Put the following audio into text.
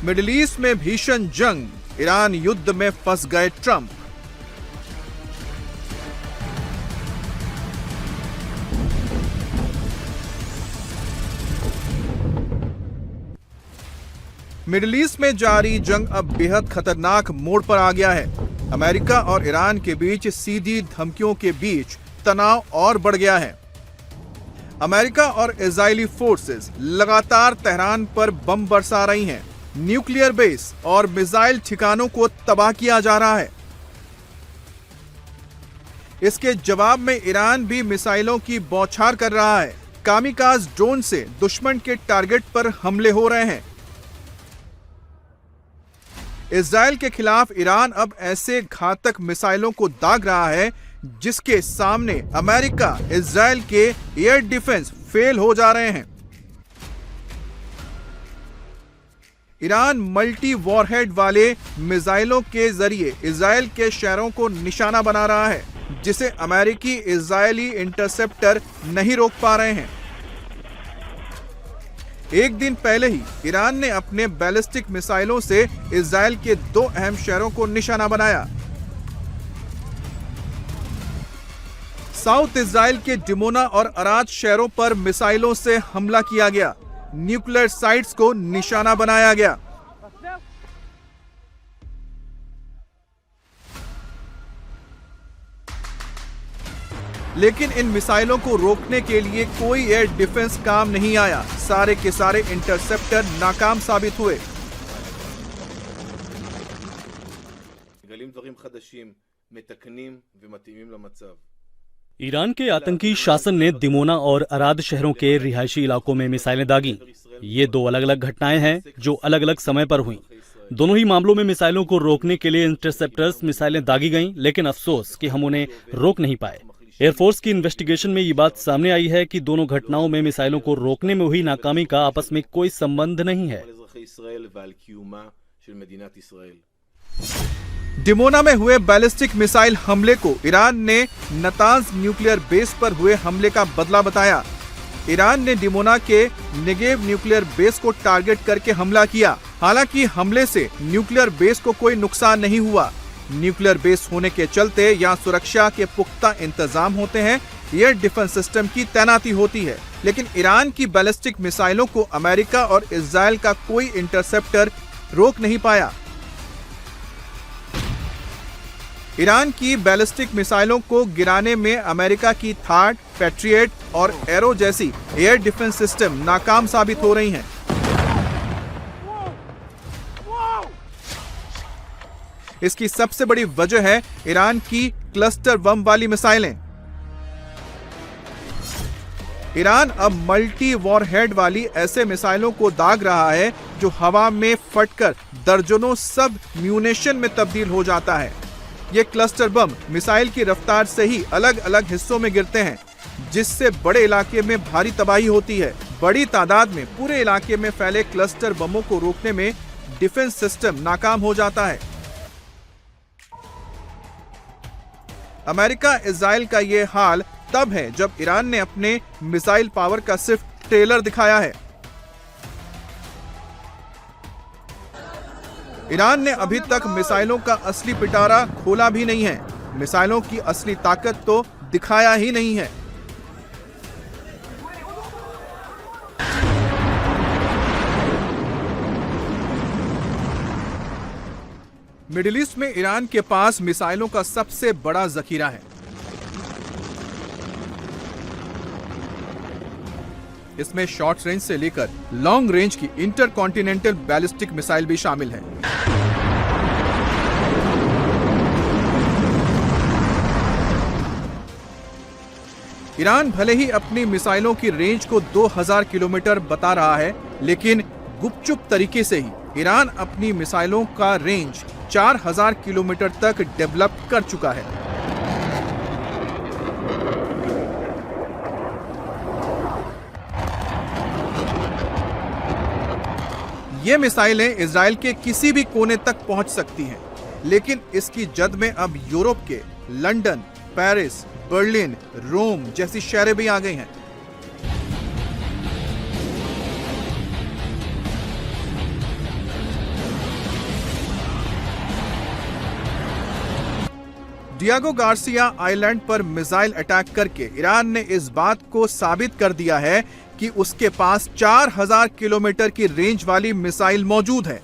Middle east में भीषण जंग, ईरान युद्ध में फंस गए ट्रंप। मिडिल ईस्ट में जारी जंग अब बेहद खतरनाक मोड़ पर आ गया है। अमेरिका और ईरान के बीच सीधी धमकियों के बीच तनाव और बढ़ गया है। अमेरिका और इजरायली फोर्सेस लगातार तेहरान पर बम बरसा रही हैं। न्यूक्लियर बेस और मिसाइल ठिकानों को तबाह किया जा रहा है। इसके जवाब में ईरान भी मिसाइलों की बौछार कर रहा है। कामिकाज ड्रोन से दुश्मन के टारगेट पर हमले हो रहे हैं। इजरायल के खिलाफ ईरान अब ऐसे घातक मिसाइलों को दाग रहा है जिसके सामने अमेरिका, इजरायल के एयर डिफेंस फेल हो जा रहे हैं। ईरान मल्टी वॉरहेड वाले मिसाइलों के जरिए इजरायल के शहरों को निशाना बना रहा है, जिसे अमेरिकी इजरायली इंटरसेप्टर नहीं रोक पा रहे हैं। एक दिन पहले ही ईरान ने अपने बैलिस्टिक मिसाइलों से इजरायल के 2 अहम शहरों को निशाना बनाया। साउथ इजरायल के डिमोना और अराद शहरों पर मिसाइलों से हमला किया गया। न्यूक्लियर साइट्स को निशाना बनाया गया। लेकिन इन मिसाइलों को रोकने के लिए कोई एयर डिफेंस काम नहीं आया। सारे के सारे इंटरसेप्टर नाकाम साबित हुए। ईरान के आतंकी शासन ने दिमोना और अराद शहरों के रिहायशी इलाकों में मिसाइलें दागी। ये 2 अलग अलग घटनाएं हैं जो अलग अलग समय पर हुई। दोनों ही मामलों में मिसाइलों को रोकने के लिए इंटरसेप्टर्स मिसाइलें दागी गईं, लेकिन अफसोस कि हम उन्हें रोक नहीं पाए। एयरफोर्स की इन्वेस्टिगेशन में ये बात सामने आई है कि दोनों घटनाओं में मिसाइलों को रोकने में हुई नाकामी का आपस में कोई संबंध नहीं है। डिमोना में हुए बैलिस्टिक मिसाइल हमले को ईरान ने नतांज न्यूक्लियर बेस पर हुए हमले का बदला बताया। ईरान ने डिमोना के नेगेव न्यूक्लियर बेस को टारगेट करके हमला किया। हालांकि हमले से न्यूक्लियर बेस को कोई नुकसान नहीं हुआ। न्यूक्लियर बेस होने के चलते यहाँ सुरक्षा के पुख्ता इंतजाम होते हैं, एयर डिफेंस सिस्टम की तैनाती होती है। लेकिन ईरान की बैलिस्टिक मिसाइलों को अमेरिका और इजरायल का कोई इंटरसेप्टर रोक नहीं पाया। ईरान की बैलिस्टिक मिसाइलों को गिराने में अमेरिका की थाड, पैट्रियट और एरो जैसी एयर डिफेंस सिस्टम नाकाम साबित हो रही हैं। इसकी सबसे बड़ी वजह है ईरान की क्लस्टर बम वाली मिसाइलें। ईरान अब मल्टी वॉरहेड वाली ऐसे मिसाइलों को दाग रहा है जो हवा में फटकर दर्जनों सब म्यूनिशन में तब्दील हो जाता है। ये क्लस्टर बम मिसाइल की रफ्तार से ही अलग अलग हिस्सों में गिरते हैं, जिससे बड़े इलाके में भारी तबाही होती है। बड़ी तादाद में पूरे इलाके में फैले क्लस्टर बमों को रोकने में डिफेंस सिस्टम नाकाम हो जाता है। अमेरिका इजरायल का ये हाल तब है जब ईरान ने अपने मिसाइल पावर का सिर्फ ट्रेलर दिखाया है। ईरान ने अभी तक मिसाइलों का असली पिटारा खोला भी नहीं है। मिसाइलों की असली ताकत तो दिखाया ही नहीं है। मिडिल ईस्ट में ईरान के पास मिसाइलों का सबसे बड़ा जखीरा है। इसमें शॉर्ट रेंज से लेकर लॉन्ग रेंज की इंटरकॉन्टिनेंटल बैलिस्टिक मिसाइल भी शामिल है। ईरान भले ही अपनी मिसाइलों की रेंज को 2000 किलोमीटर बता रहा है, लेकिन गुपचुप तरीके से ही ईरान अपनी मिसाइलों का रेंज 4000 किलोमीटर तक डेवलप कर चुका है। ये मिसाइलें इजराइल के किसी भी कोने तक पहुंच सकती हैं, लेकिन इसकी जद में अब यूरोप के लंदन, पेरिस, बर्लिन, रोम जैसी शहरें भी आ गई हैं। डियागो गार्सिया आइलैंड पर मिसाइल अटैक करके ईरान ने इस बात को साबित कर दिया है कि उसके पास 4000 किलोमीटर की रेंज वाली मिसाइल मौजूद है।